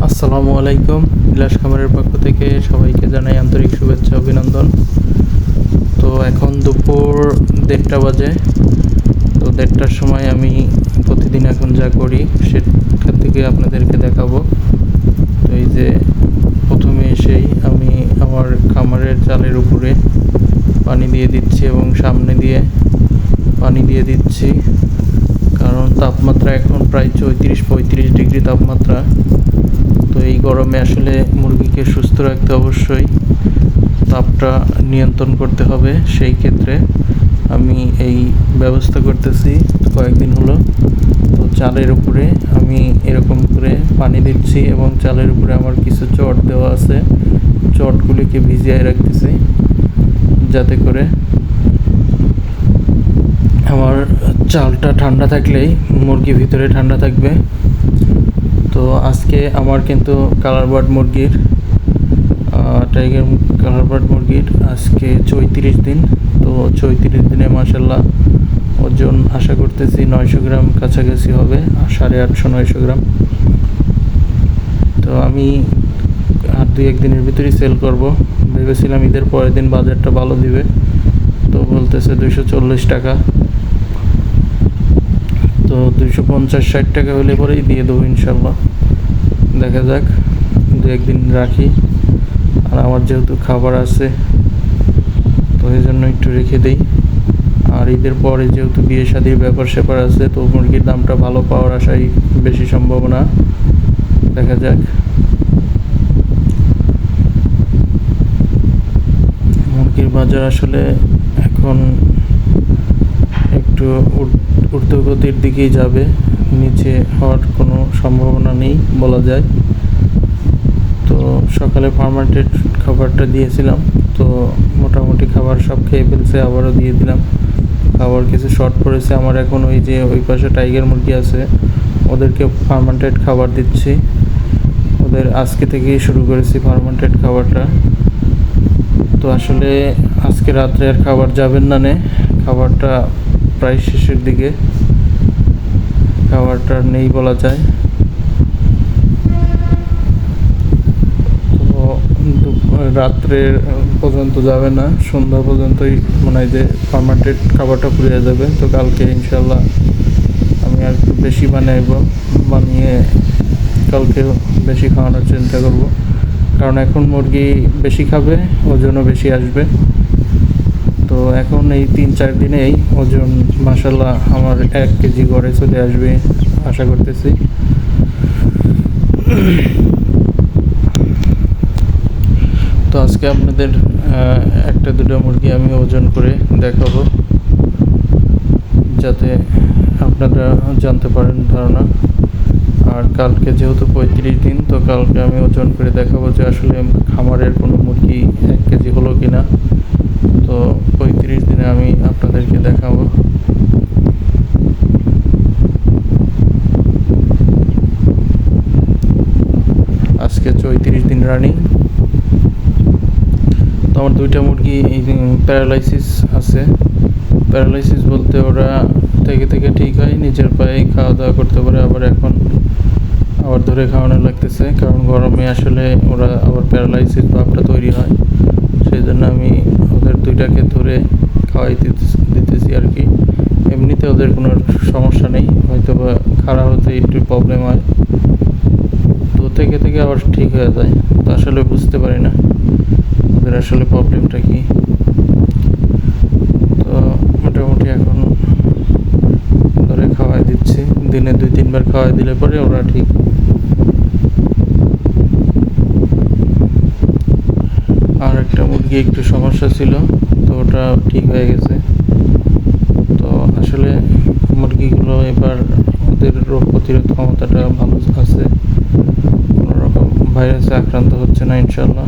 আসসালামু আলাইকুম। বিলাস খামারের পক্ষ থেকে সবাইকে জানাই আন্তরিক শুভেচ্ছা অভিনন্দন। তো এখন দুপুর 1:30 বাজে। তো 1:30টার সময় আমি প্রতিদিন এখন যা করি সেখান থেকে আপনাদেরকে দেখাবো। তো এই যে প্রথমে এসেই আমি আমার খামারের চালের উপরে পানি দিয়ে দিচ্ছি এবং সামনে দিয়ে পানি দিয়ে দিচ্ছি, কারণ তাপমাত্রা এখন প্রায় 34-35 ডিগ্রি তাপমাত্রা। তো এই গরমে আসলে মুরগিকে সুস্থ রাখতে অবশ্যই তাপটা নিয়ন্ত্রণ করতে হবে। সেই ক্ষেত্রে আমি এই ব্যবস্থা করতেছি কয়েকদিন হলো। তো চালের উপরে আমি এরকম করে পানি দিচ্ছি এবং চালের উপরে আমার কিছু চট দেওয়া আছে, চটগুলিকে ভিজিয়ে রাখতেছি যাতে করে আমার চালটা ঠান্ডা থাকলেই মুরগি ভিতরে ঠান্ডা থাকবে। তো আজকে আমার কিন্তু কালার বার্ড মুরগির টাইগার কালার বার্ড মুরগির আজকে 34 দিন। তো 34 দিনে মাশাল্লাহ ওজন আশা করতেছি 900 গ্রাম কাছাকাছি হবে, 850-900 গ্রাম। তো আমি আর 2-1 দিনের ভিতরেই সেল করব। ভেবেছিলাম ঈদের পরের দিন বাজারটা ভালো দিবে, তো বলতেছে 240 টাকা। তো 250-60 টাকা হলে পরেই দিয়ে দেবো ইনশাল্লাহ। দেখা যাক, 2-1 দিন রাখি। আর আমার যেহেতু খাবার আছে তো এই জন্য একটু রেখে দিই। আর ঈদের পরে যেহেতু বিয়ে শাদির ব্যাপার স্যাপার আছে, তো মুরগির দামটা ভালো পাওয়ার আশাই বেশি সম্ভাবনা। দেখা যাক। মুরগির বাজার আসলে এখন একটু ঊর্ধ্বগতির দিকেই যাবে, নিচে হওয়ার কোনো সম্ভাবনা নেই বলা যায়। তো সকালে ফার্মান্টেড খাবারটা দিয়েছিলাম, তো মোটামুটি খাবার সব খেয়ে ফেলছে, আবারও দিয়ে দিলাম। খাবার কিছু শর্ট পড়েছে আমার। এখন ওই যে ওই পাশে টাইগার মুরগি আছে, ওদেরকে ফার্মান্টেড খাবার দিচ্ছি। ওদের আজকে থেকেই শুরু করেছি ফার্মান্টেড খাবারটা। তো আসলে আজকে রাত্রে আর খাবার যাবেন না, খাবারটা প্রায় শেষের দিকে, খাবারটা নেই বলা যায়। তো রাত্রে পর্যন্ত যাবে না, সন্ধ্যা পর্যন্তই মনে হয় যে ফার্মান্টেড খাবারটা ফুরিয়ে যাবে। তো কালকে ইনশাল্লাহ আমি আর একটু বেশি বানিয়ে কালকে বেশি খাওয়ানোর চিন্তা করব, কারণ এখন মুরগি বেশি খাবে, ওজনও বেশি আসবে। তো এখন এই 3-4 দিনেই ওজন মাশাল্লাহ আমার 1 কেজি গড়ে চলে আসবে আশা করতেছি। তো আজকে আপনাদের 1-2টা মুরগি আমি ওজন করে দেখাবো, যাতে আপনারা জানতে পারেন ধারণা। আর কালকে যেহেতু 35 দিন, তো কালকে আমি ওজন করে দেখাবো যে আসলে খামারের কোনো মুরগি 1 কেজি হলো কিনা। তো 35 দিনে আমি আপনাদেরকে দেখাবো। আজকে 34 দিন রানিং। তো আমার 2টা মুরগি প্যারালাইসিস আছে। প্যারালাইসিস বলতে ওরা থেকে ঠিক হয়, নিজের পায়ে খাওয়া দাওয়া করতে পারে, আবার এখন আবার ধরে খাওয়ানো লাগতেছে, কারণ গরমে আসলে ওরা আবার প্যারালাইসিস ভাবটা তৈরি হয়। সেই জন্য আমি ওদের 2টাকে ধরে খাওয়াই দিতেছি আর কি। এমনিতে ওদের কোনো সমস্যা নেই, হয়তো বা খাড়া হতে একটু প্রবলেম হয়, তো থেকে আবার ঠিক হয়ে যায়। তো আসলে বুঝতে পারি না ওদের আসলে প্রবলেমটা কি। তো মোটামুটি এখন ধরে খাওয়াই দিচ্ছি, দিনে 2-3 বার খাওয়াই দিলে পরে ওরা ঠিক। আর একটা মুরগি একটু সমস্যা ছিল, তো ওটা ঠিক হয়ে গেছে। তো আসলে মুরগিগুলো এবার ওদের রোগ প্রতিরোধ ক্ষমতাটা ভালো আছে, কোনো রকম ভাইরাসে আক্রান্ত হচ্ছে না ইনশাল্লাহ।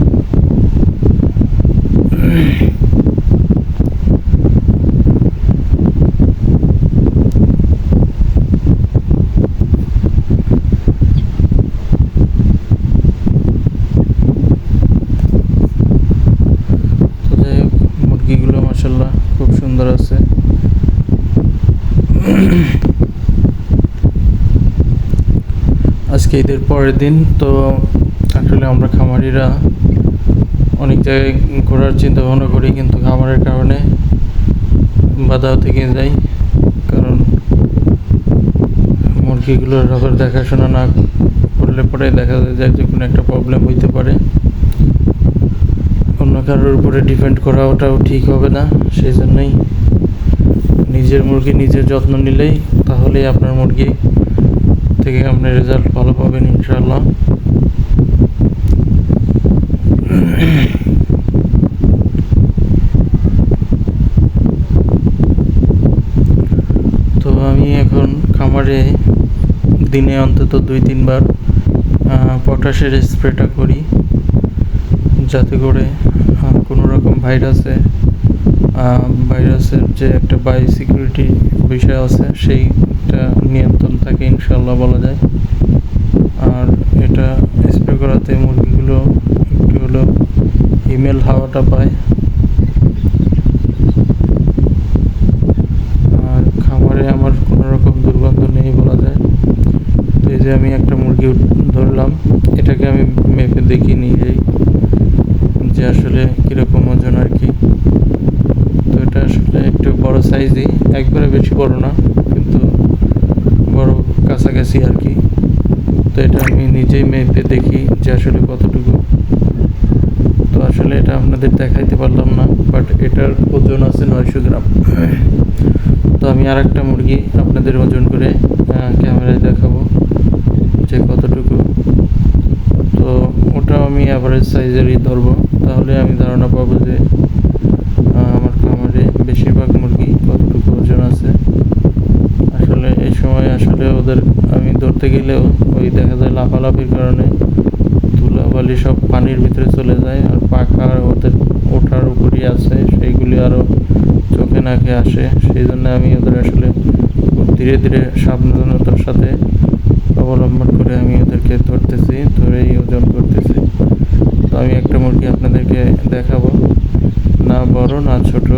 তো যাই হোক, মুরগিগুলো মাশাল্লাহ খুব সুন্দর আছে। আজকে আজকে ঈদের পরের দিন। তো আসলে আমরা খামারিরা অনেক জায়গায় ঘোরার চিন্তা ভাবনা করি, কিন্তু খামারের কারণে বাধাও থেকে যায়। কারণ মুরগিগুলোর আবার দেখাশোনা না করলে পরে দেখা যায় যে কোনো একটা প্রবলেম হইতে পারে। অন্য কারোর উপরে ডিপেন্ড করা ওটাও ঠিক হবে না। সেই জন্যই নিজের মুরগি নিজের যত্ন নিলেই তাহলেই আপনার মুরগি থেকে আপনি রেজাল্ট ভালো পাবেন ইনশাআল্লাহ। তো আমি এখন খামারে দিনে অন্তত 2-3 বার পটাশের স্প্রেটা করি, যাতে করে কোনো রকম ভাইরাসের যে একটা বায়োসিকিউরিটি বিষয় আছে সেইটা নিয়ন্ত্রণ থাকে ইনশাআল্লাহ বলা যায়। আর এটা স্প্রে করাতে মুরগিগুলো একটু হলেও হিমেল হাওয়াটা পায়। আর খামারে আমার কোনো রকম দুর্গন্ধ নেই বলা যায়। তো এই যে আমি একটা মুরগি ধরলাম, এটাকে আমি মেপে দেখি নিজেই যে আসলে কীরকম ওজন আর কি। তো এটা আসলে একটু বড় সাইজই, একবারে বেশি বড় না, কিন্তু বড় কাছাকাছি আর কি। তো এটা আমি নিজেই মেপে দেখি যে আসলে কতটুকু। তো আসলে এটা আপনাদের দেখাইতে পারলাম না, বাট এটার ওজন আছে 900 গ্রাম। তো আমি আর একটা মুরগি আপনাদের ওজন করে ক্যামেরায় দেখাবো যে কতটুকু। তো ওটাও আমি অ্যাভারেজ সাইজেরই ধরবো, তাহলে আমি ধারণা পাবো যে আমার খামারে বেশিরভাগ মুরগি কতটুকু ওজন আছে। আসলে এই সময় আসলে ওদের আমি ধরতে গেলেও ওই দেখা যায় লাফালাফির কারণে ধুলাবালি সব পানির ভিতরে চলে যায়, আর পাখা ওদের ওঠার উপরই আছে, সেইগুলি আরও চোখে নাকে আসে। সেই জন্য আমি ওদের আসলে ধীরে ধীরে সাবধানতার সাথে অবলম্বন করে আমি ওদেরকে ধরেই ওজন করতেছি। তো আমি একটা মুরগি আপনাদেরকে দেখাবো, না বড় না ছোট,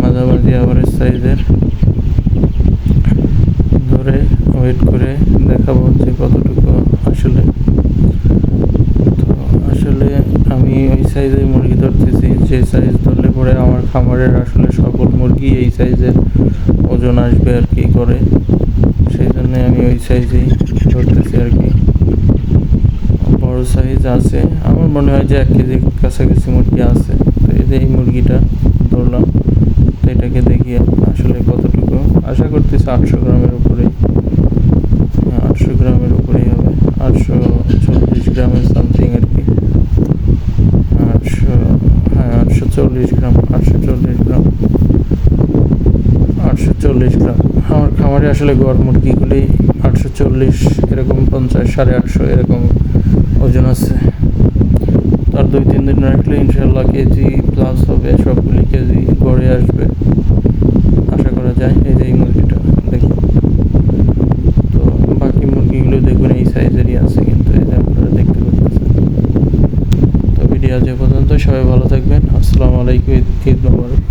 মাঝামাঝি অ্যাভারেজ সাইজের, ধরে ওয়েট করে দেখাবো যে কতটুকু আসলে। তো আসলে আমি ওই সাইজের মুরগি ধরতেছি যে সাইজ ধরলে পরে আমার খামারের আসলে সকল মুরগি এই সাইজের ওজন আসবে আর কি করে। সেই জন্যে আমি ওই সাইজেই ধরতেছি আর কি। বড় সাইজ আছে, আমার মনে হয় যে 1 কেজির কাছাকাছি মুরগি আছে। তো এই যে এই মুরগিটা ধরলাম, তো এটাকে দেখি আসলে কতটুকু। আশা করতেছি 800 গ্রামের উপরেই, 800 গ্রামের উপরেই হবে, 840 গ্রামের সামথিং আর কি। 840 গ্রাম, 840 গ্রাম, 840 গ্রাম। আমার খামারে আসলে গড় মুরগিগুলি 840 এরকম, 50, 850 এরকম ওজন আছে। তার 2-3 দিন রাখলে ইনশাল্লাহ কেজি প্লাস হবে, সবগুলি কেজি গড়ে আসবে আশা করা যায়। এই যে এই মুরগিটা দেখুন, তো বাকি মুরগিগুলো দেখুন এই সাইজেরই আছে, কিন্তু এই যে আপনারা দেখতে পাচ্ছেন। তো ভিডিও আজ এ পর্যন্ত, সবাই ভালো থাকবেন। আসসালামু আলাইকুম, ঈদ মোবারক।